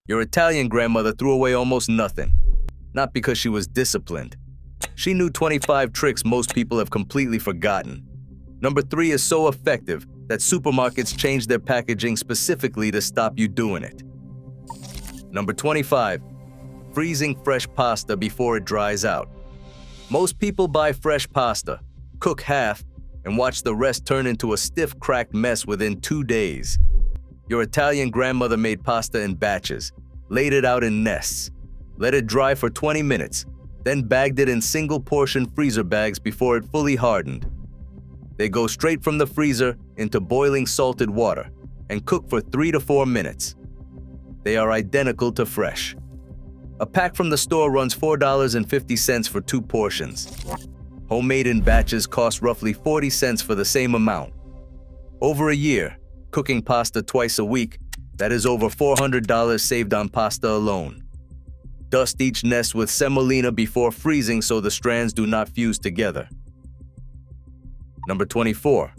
Your Italian grandmother threw away almost nothing. Not because she was disciplined. She knew 25 tricks most people have completely forgotten. Number 3 is so effective that supermarkets change their packaging specifically to stop you doing it. Number 25, freezing fresh pasta before it dries out. Most people buy fresh pasta, cook half, and watch the rest turn into a stiff, cracked mess within 2 days. Your Italian grandmother made pasta in batches, laid it out in nests, let it dry for 20 minutes, then bagged it in single-portion freezer bags before it fully hardened. They go straight from the freezer into boiling salted water and cook for 3 to 4 minutes. They are identical to fresh. A pack from the store runs $4.50 for 2 portions. Homemade in batches cost roughly 40 cents for the same amount. Over a year, cooking pasta twice a week, that is over $400 saved on pasta alone. Dust each nest with semolina before freezing so the strands do not fuse together. Number 24.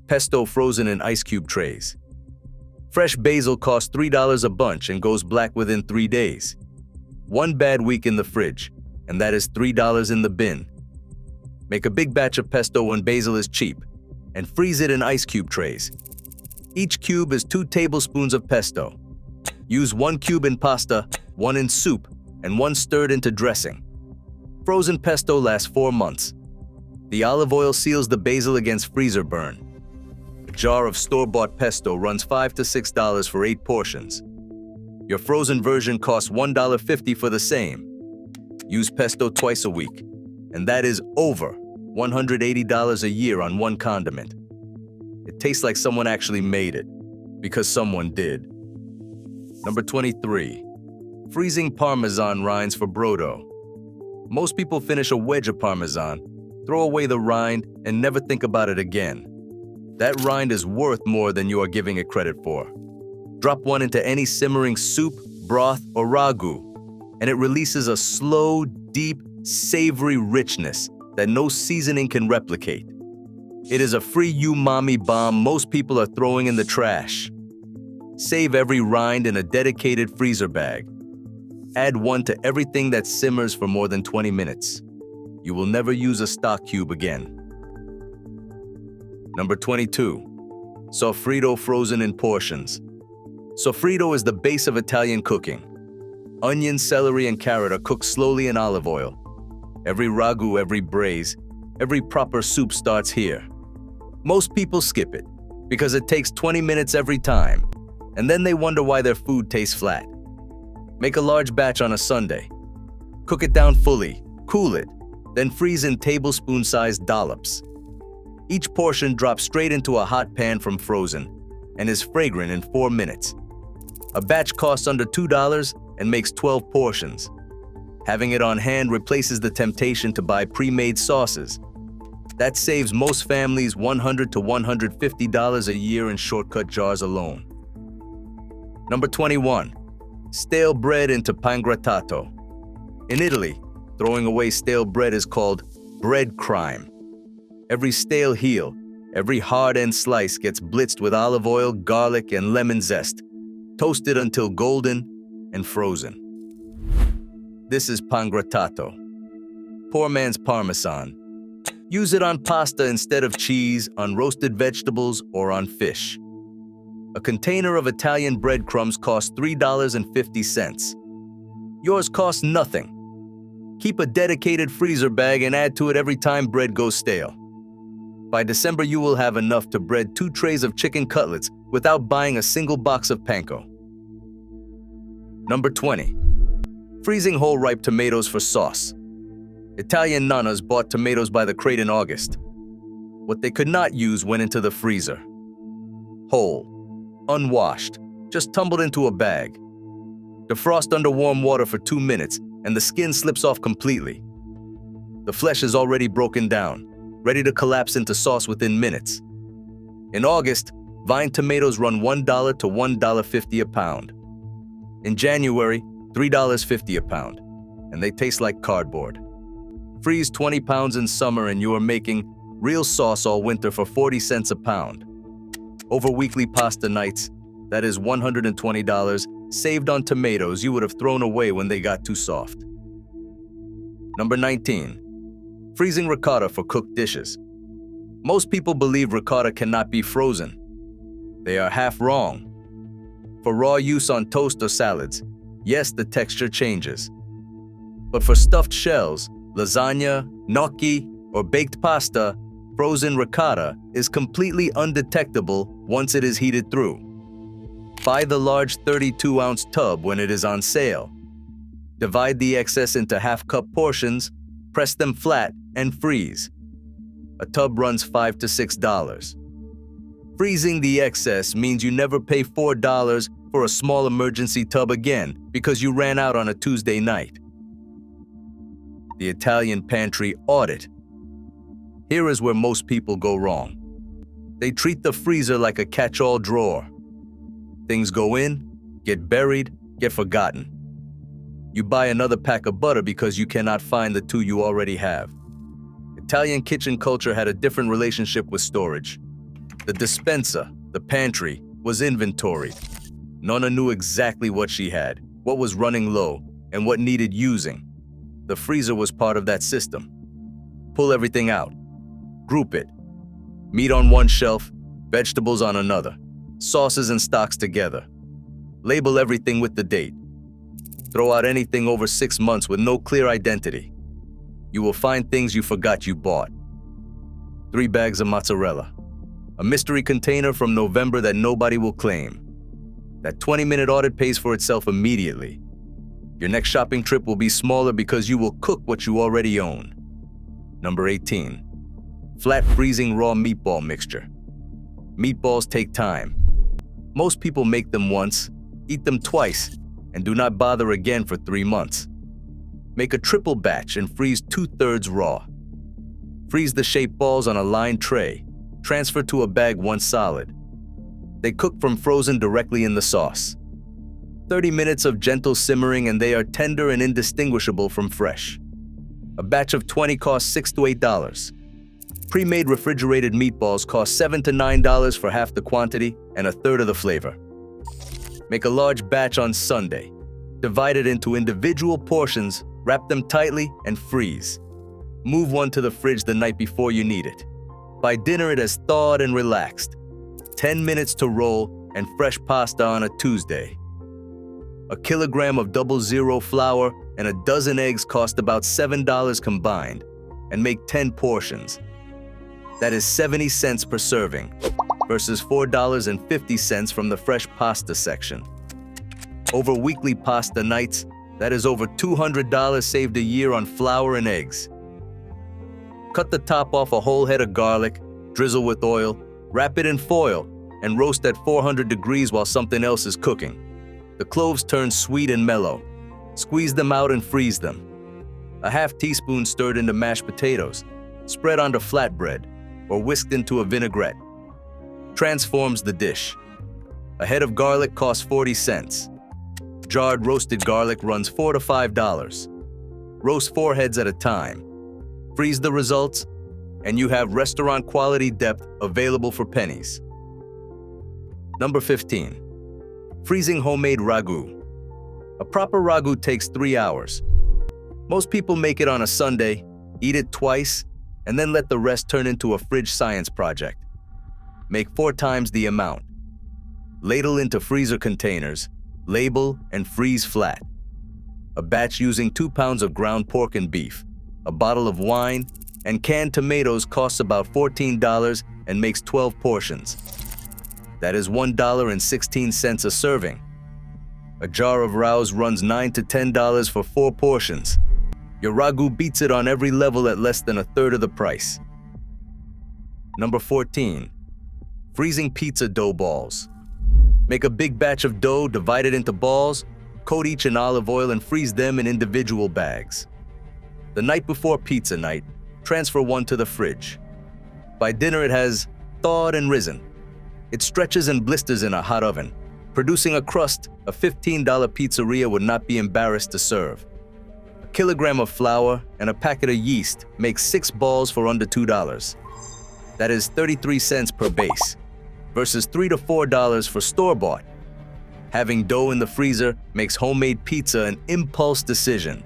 Pesto frozen in ice cube trays. Fresh basil costs $3 a bunch and goes black within 3 days. 1 bad week in the fridge, and that is $3 in the bin. Make a big batch of pesto when basil is cheap, and freeze it in ice cube trays. Each cube is 2 tablespoons of pesto. Use 1 cube in pasta, 1 in soup, and 1 stirred into dressing. Frozen pesto lasts 4 months. The olive oil seals the basil against freezer burn. A jar of store-bought pesto runs $5 to $6 for 8 portions. Your frozen version costs $1.50 for the same. Use pesto twice a week, and that is over $180 a year on 1 condiment. It tastes like someone actually made it, because someone did. Number 23. Freezing Parmesan rinds for brodo. Most people finish a wedge of Parmesan, throw away the rind, and never think about it again. That rind is worth more than you are giving it credit for. Drop one into any simmering soup, broth, or ragu, and it releases a slow, deep, savory richness that no seasoning can replicate. It is a free umami bomb most people are throwing in the trash. Save every rind in a dedicated freezer bag. Add one to everything that simmers for more than 20 minutes. You will never use a stock cube again. Number 22. Sofrito frozen in portions. Sofrito is the base of Italian cooking. Onion, celery, and carrot are cooked slowly in olive oil. Every ragu, every braise, every proper soup starts here. Most people skip it because it takes 20 minutes every time, and then they wonder why their food tastes flat. Make a large batch on a Sunday. Cook it down fully, cool it, then freeze in tablespoon-sized dollops. Each portion drops straight into a hot pan from frozen and is fragrant in 4 minutes. A batch costs under $2 and makes 12 portions. Having it on hand replaces the temptation to buy pre-made sauces. That saves most families $100 to $150 a year in shortcut jars alone. Number 21. Stale bread into pan grattato. In Italy, throwing away stale bread is called bread crime. Every stale heel, every hard-end slice gets blitzed with olive oil, garlic, and lemon zest, toasted until golden and frozen. This is pan grattato. Poor man's Parmesan. Use it on pasta instead of cheese, on roasted vegetables, or on fish. A container of Italian breadcrumbs costs $3.50. Yours costs nothing. Keep a dedicated freezer bag and add to it every time bread goes stale. By December, you will have enough to bread 2 trays of chicken cutlets without buying a single box of panko. Number 20. Freezing whole ripe tomatoes for sauce. Italian nonnas bought tomatoes by the crate in August. What they could not use went into the freezer. Whole, unwashed, just tumbled into a bag. Defrost under warm water for 2 minutes and the skin slips off completely. The flesh is already broken down, ready to collapse into sauce within minutes. In August, vine tomatoes run $1 to $1.50 a pound. In January, $3.50 a pound, and they taste like cardboard. Freeze 20 pounds in summer and you are making real sauce all winter for 40 cents a pound. Over weekly pasta nights, that is $120 saved on tomatoes you would have thrown away when they got too soft. Number 19. Freezing ricotta for cooked dishes. Most people believe ricotta cannot be frozen. They are half wrong. For raw use on toast or salads, yes, the texture changes. But for stuffed shells, lasagna, gnocchi, or baked pasta, frozen ricotta is completely undetectable once it is heated through. Buy the large 32-ounce tub when it is on sale. Divide the excess into half-cup portions, press them flat, and freeze. A tub runs $5 to $6. Freezing the excess means you never pay $4 for a small emergency tub again because you ran out on a Tuesday night. The Italian pantry audit. Here is where most people go wrong. They treat the freezer like a catch-all drawer. Things go in, get buried, get forgotten. You buy another pack of butter because you cannot find the two you already have. Italian kitchen culture had a different relationship with storage. The dispenser, the pantry, was inventoried. Nonna knew exactly what she had, what was running low, and what needed using. The freezer was part of that system. Pull everything out. Group it. Meat on one shelf, vegetables on another, sauces and stocks together. Label everything with the date. Throw out anything over 6 months with no clear identity. You will find things you forgot you bought. 3 bags of mozzarella. A mystery container from November that nobody will claim. That 20-minute audit pays for itself immediately. Your next shopping trip will be smaller because you will cook what you already own. Number 18. Flat freezing raw meatball mixture. Meatballs take time. Most people make them once, eat them twice, and do not bother again for 3 months. Make a triple batch and freeze 2/3 raw. Freeze the shaped balls on a lined tray. Transfer to a bag once solid. They cook from frozen directly in the sauce. 30 minutes of gentle simmering and they are tender and indistinguishable from fresh. A batch of 20 costs $6 to $8. Pre-made refrigerated meatballs cost $7 to $9 for half the quantity and a third of the flavor. Make a large batch on Sunday. Divide it into individual portions, wrap them tightly, and freeze. Move one to the fridge the night before you need it. By dinner, it has thawed and relaxed. 10 minutes to roll and fresh pasta on a Tuesday. A kilogram of 00 flour and a dozen eggs cost about $7 combined, and make 10 portions. That is 70 cents per serving, versus $4.50 from the fresh pasta section. Over weekly pasta nights, that is over $200 saved a year on flour and eggs. Cut the top off a whole head of garlic, drizzle with oil, wrap it in foil, and roast at 400 degrees while something else is cooking. The cloves turn sweet and mellow. Squeeze them out and freeze them. A half teaspoon stirred into mashed potatoes, spread onto flatbread, or whisked into a vinaigrette. Transforms the dish. A head of garlic costs 40 cents. Jarred roasted garlic runs $4 to $5. Roast 4 heads at a time. Freeze the results, and you have restaurant-quality depth available for pennies. Number 15. Freezing homemade ragu. A proper ragu takes 3 hours. Most people make it on a Sunday, eat it twice, and then let the rest turn into a fridge science project. Make 4 times the amount. Ladle into freezer containers, label, and freeze flat. A batch using 2 pounds of ground pork and beef, a bottle of wine, and canned tomatoes costs about $14 and makes 12 portions. That is $1.16 a serving. A jar of rouse runs $9 to $10 for 4 portions. Your ragu beats it on every level at less than a third of the price. Number 14. Freezing pizza dough balls. Make a big batch of dough, divide it into balls, coat each in olive oil, and freeze them in individual bags. The night before pizza night, transfer one to the fridge. By dinner, it has thawed and risen. It stretches and blisters in a hot oven, producing a crust a $15 pizzeria would not be embarrassed to serve. A kilogram of flour and a packet of yeast makes 6 balls for under $2. That is 33 cents per base, versus $3 to $4 for store-bought. Having dough in the freezer makes homemade pizza an impulse decision.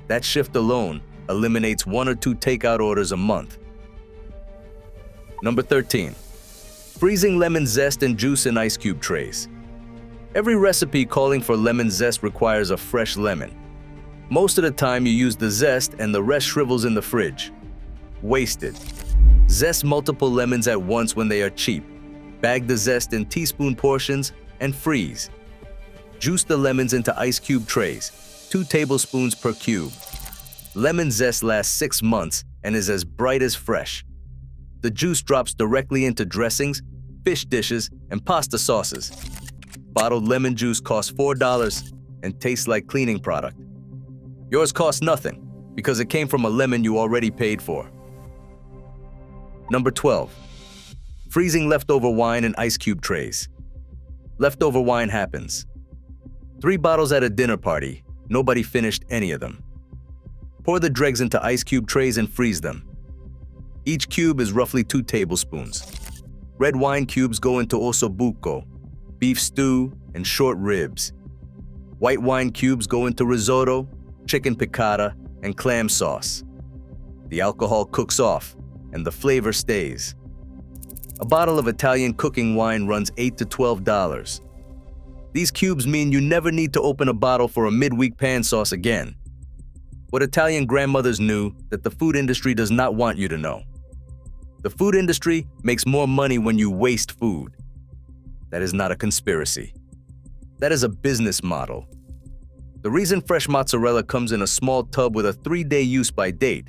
That shift alone eliminates 1 or 2 takeout orders a month. Number 13. Freezing lemon zest and juice in ice cube trays. Every recipe calling for lemon zest requires a fresh lemon. Most of the time you use the zest and the rest shrivels in the fridge. Wasted. Zest multiple lemons at once when they are cheap. Bag the zest in teaspoon portions and freeze. Juice the lemons into ice cube trays, 2 tablespoons per cube. Lemon zest lasts 6 months and is as bright as fresh. The juice drops directly into dressings, fish dishes, and pasta sauces. Bottled lemon juice costs $4 and tastes like cleaning product. Yours costs nothing because it came from a lemon you already paid for. Number 12. Freezing leftover wine in ice cube trays. Leftover wine happens. 3 bottles at a dinner party, nobody finished any of them. Pour the dregs into ice cube trays and freeze them. Each cube is roughly 2 tablespoons. Red wine cubes go into ossobuco, beef stew, and short ribs. White wine cubes go into risotto, chicken piccata, and clam sauce. The alcohol cooks off, and the flavor stays. A bottle of Italian cooking wine runs $8 to $12. These cubes mean you never need to open a bottle for a midweek pan sauce again. What Italian grandmothers knew that the food industry does not want you to know. The food industry makes more money when you waste food. That is not a conspiracy. That is a business model. The reason fresh mozzarella comes in a small tub with a 3-day use-by date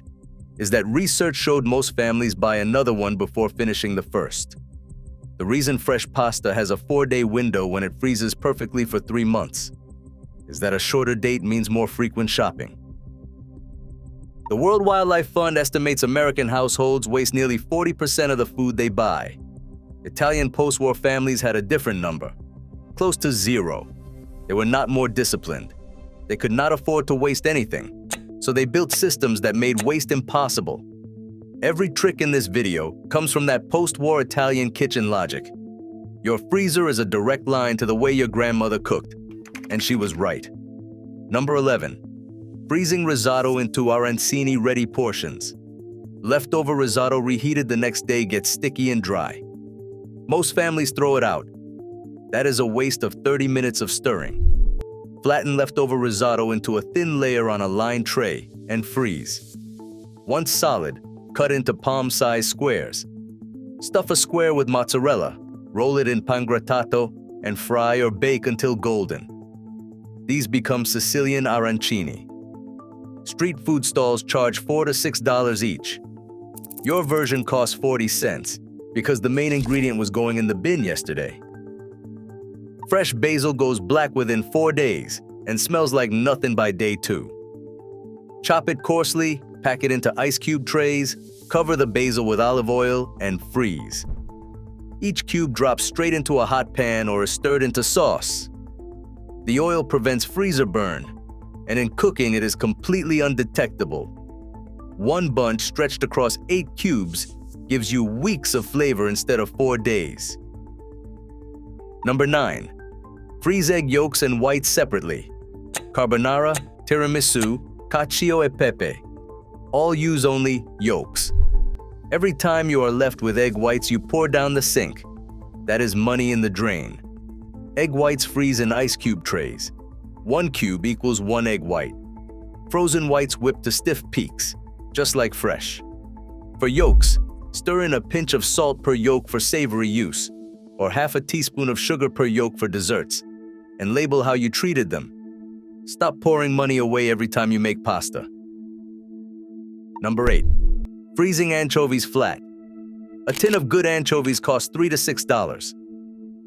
is that research showed most families buy another one before finishing the first. The reason fresh pasta has a 4-day window when it freezes perfectly for 3 months is that a shorter date means more frequent shopping. The World Wildlife Fund estimates American households waste nearly 40% of the food they buy. Italian post-war families had a different number, close to 0. They were not more disciplined. They could not afford to waste anything, so they built systems that made waste impossible. Every trick in this video comes from that post-war Italian kitchen logic. Your freezer is a direct line to the way your grandmother cooked, and she was right. Number 11. Freezing risotto into arancini-ready portions. Leftover risotto reheated the next day gets sticky and dry. Most families throw it out. That is a waste of 30 minutes of stirring. Flatten leftover risotto into a thin layer on a lined tray and freeze. Once solid, cut into palm-sized squares. Stuff a square with mozzarella, roll it in pangrattato, and fry or bake until golden. These become Sicilian arancini. Street food stalls charge $4 to $6 each. Your version costs 40 cents because the main ingredient was going in the bin yesterday. Fresh basil goes black within 4 days and smells like nothing by day 2. Chop it coarsely, pack it into ice cube trays, cover the basil with olive oil, and freeze. Each cube drops straight into a hot pan or is stirred into sauce. The oil prevents freezer burn, and in cooking it is completely undetectable. 1 bunch stretched across 8 cubes gives you weeks of flavor instead of 4 days. Number 9. Freeze egg yolks and whites separately. Carbonara, tiramisu, cacio e pepe. All use only yolks. Every time you are left with egg whites, you pour down the sink. That is money in the drain. Egg whites freeze in ice cube trays. 1 cube equals 1 egg white. Frozen whites whip to stiff peaks, just like fresh. For yolks, stir in a pinch of salt per yolk for savory use, or half a teaspoon of sugar per yolk for desserts, and label how you treated them. Stop pouring money away every time you make pasta. Number 8. Freezing anchovies flat. A tin of good anchovies costs $3 to $6.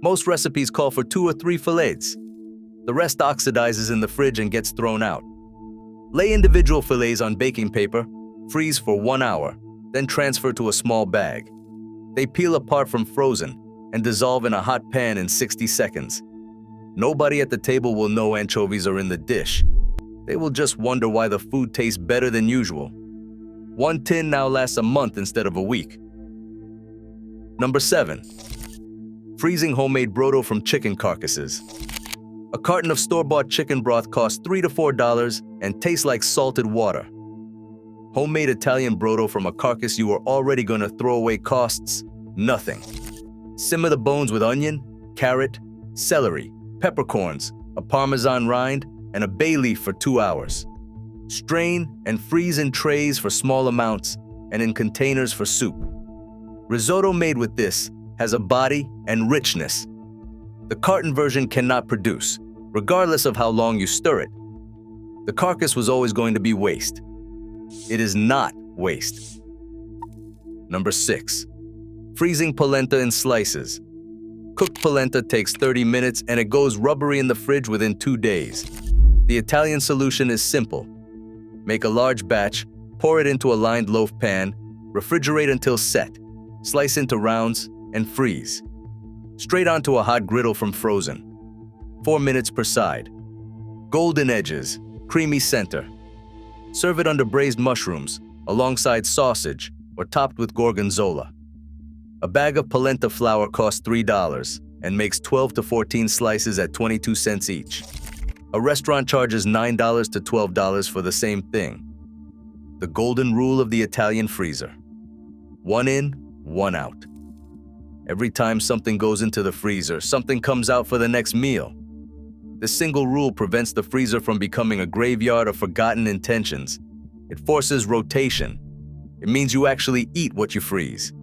Most recipes call for 2 or 3 fillets. The rest oxidizes in the fridge and gets thrown out. Lay individual fillets on baking paper, freeze for 1 hour, then transfer to a small bag. They peel apart from frozen and dissolve in a hot pan in 60 seconds. Nobody at the table will know anchovies are in the dish. They will just wonder why the food tastes better than usual. 1 tin now lasts a month instead of a week. Number 7. Freezing homemade brodo from chicken carcasses. A carton of store-bought chicken broth costs $3 to $4 and tastes like salted water. Homemade Italian brodo from a carcass you were already going to throw away costs nothing. Simmer the bones with onion, carrot, celery, peppercorns, a Parmesan rind, and a bay leaf for 2 hours. Strain and freeze in trays for small amounts and in containers for soup. Risotto made with this has a body and richness the carton version cannot produce, regardless of how long you stir it. The carcass was always going to be waste. It is not waste. Number 6. Freezing polenta in slices. Cooked polenta takes 30 minutes and it goes rubbery in the fridge within 2 days. The Italian solution is simple. Make a large batch, pour it into a lined loaf pan, refrigerate until set, slice into rounds, and freeze. Straight onto a hot griddle from frozen. 4 minutes per side. Golden edges, creamy center. Serve it under braised mushrooms, alongside sausage, or topped with gorgonzola. A bag of polenta flour costs $3 and makes 12 to 14 slices at 22 cents each. A restaurant charges $9 to $12 for the same thing. The golden rule of the Italian freezer. 1 in, 1 out. Every time something goes into the freezer, something comes out for the next meal. This single rule prevents the freezer from becoming a graveyard of forgotten intentions. It forces rotation. It means you actually eat what you freeze.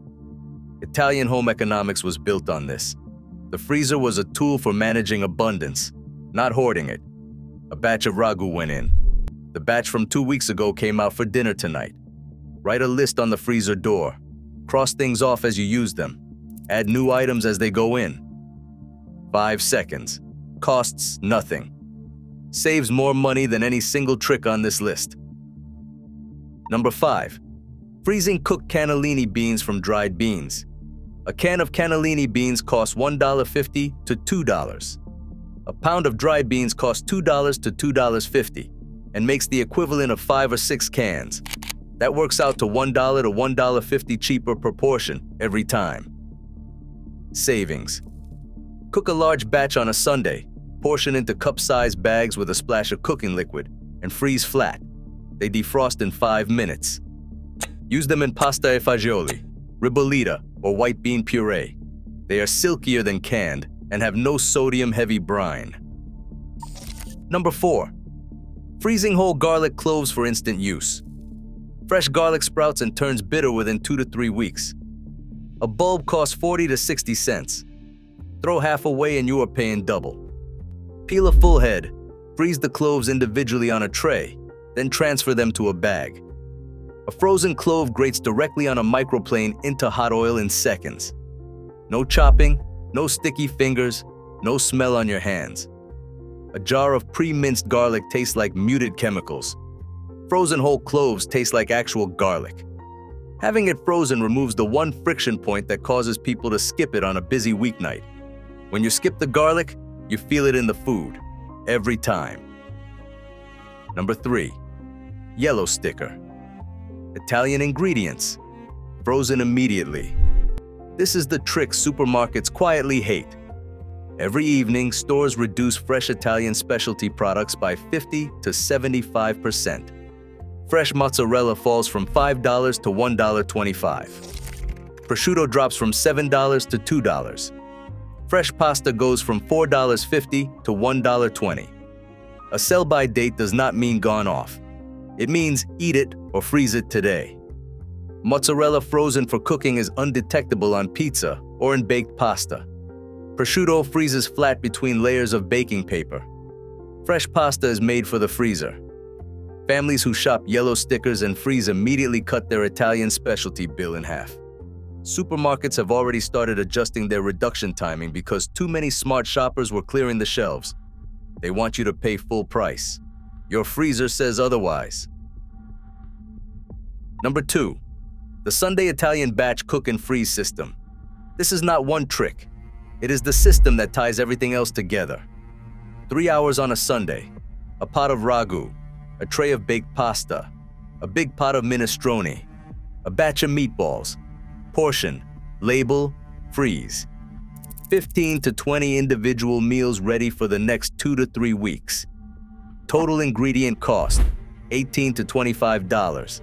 Italian home economics was built on this. The freezer was a tool for managing abundance, not hoarding it. A batch of ragu went in. The batch from 2 weeks ago came out for dinner tonight. Write a list on the freezer door. Cross things off as you use them. Add new items as they go in. 5 seconds. Costs nothing. Saves more money than any single trick on this list. Number 5. Freezing cooked cannellini beans from dried beans. A can of cannellini beans costs $1.50 to $2. A pound of dried beans costs $2 to $2.50 and makes the equivalent of 5 or 6 cans. That works out to $1 to $1.50 cheaper per portion every time. Savings. Cook a large batch on a Sunday, portion into cup-sized bags with a splash of cooking liquid, and freeze flat. They defrost in 5 minutes. Use them in pasta e fagioli, ribollita, or white bean puree. They are silkier than canned and have no sodium-heavy brine. Number 4. Freezing whole garlic cloves for instant use. Fresh garlic sprouts and turns bitter within 2 to 3 weeks. A bulb costs 40 to 60 cents. Throw half away and you are paying double. Peel a full head, freeze the cloves individually on a tray, then transfer them to a bag. A frozen clove grates directly on a microplane into hot oil in seconds. No chopping, no sticky fingers, no smell on your hands. A jar of pre-minced garlic tastes like muted chemicals. Frozen whole cloves taste like actual garlic. Having it frozen removes the one friction point that causes people to skip it on a busy weeknight. When you skip the garlic, you feel it in the food, every time. Number 3. Yellow sticker. Italian ingredients. Frozen immediately. This is the trick supermarkets quietly hate. Every evening, stores reduce fresh Italian specialty products by 50 to 75%. Fresh mozzarella falls from $5 to $1.25. Prosciutto drops from $7 to $2. Fresh pasta goes from $4.50 to $1.20. A sell-by date does not mean gone off. It means eat it or freeze it today. Mozzarella frozen for cooking is undetectable on pizza or in baked pasta. Prosciutto freezes flat between layers of baking paper. Fresh pasta is made for the freezer. Families who shop yellow stickers and freeze immediately cut their Italian specialty bill in half. Supermarkets have already started adjusting their reduction timing because too many smart shoppers were clearing the shelves. They want you to pay full price. Your freezer says otherwise. Number 2. The Sunday Italian batch cook and freeze system. This is not one trick. It is the system that ties everything else together. 3 hours on a Sunday, a pot of ragu, a tray of baked pasta, a big pot of minestrone, a batch of meatballs. Portion, label, freeze. 15 to 20 individual meals ready for the next 2 to 3 weeks. Total ingredient cost, $18 to $25.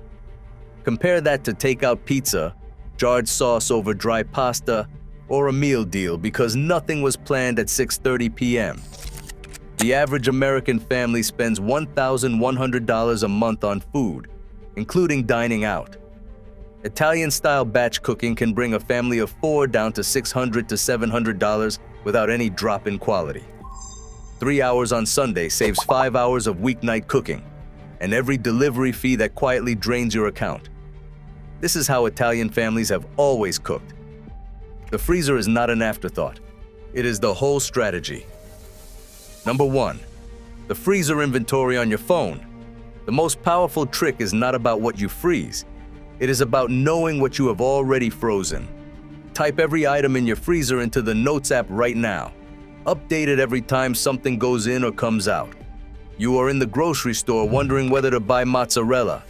Compare that to takeout pizza, jarred sauce over dry pasta, or a meal deal because nothing was planned at 6:30 p.m. The average American family spends $1,100 a month on food, including dining out. Italian-style batch cooking can bring a family of 4 down to $600 to $700 without any drop in quality. 3 hours on Sunday saves 5 hours of weeknight cooking, and every delivery fee that quietly drains your account. This is how Italian families have always cooked. The freezer is not an afterthought. It is the whole strategy. Number 1. The freezer inventory on your phone. The most powerful trick is not about what you freeze. It is about knowing what you have already frozen. Type every item in your freezer into the Notes app right now. Update it every time something goes in or comes out. You are in the grocery store wondering whether to buy mozzarella.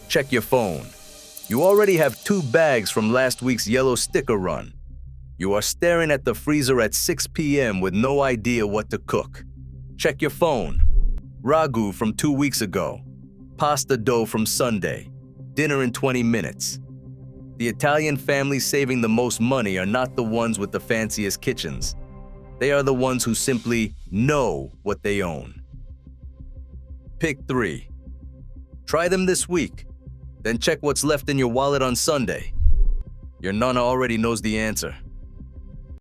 Check your phone. You already have 2 bags from last week's yellow sticker run. You are staring at the freezer at 6 p.m. with no idea what to cook. Check your phone. Ragu from 2 weeks ago. Pasta dough from Sunday. Dinner in 20 minutes. The Italian families saving the most money are not the ones with the fanciest kitchens. They are the ones who simply know what they own. Pick 3. Try them this week. Then check what's left in your wallet on Sunday. Your Nonna already knows the answer.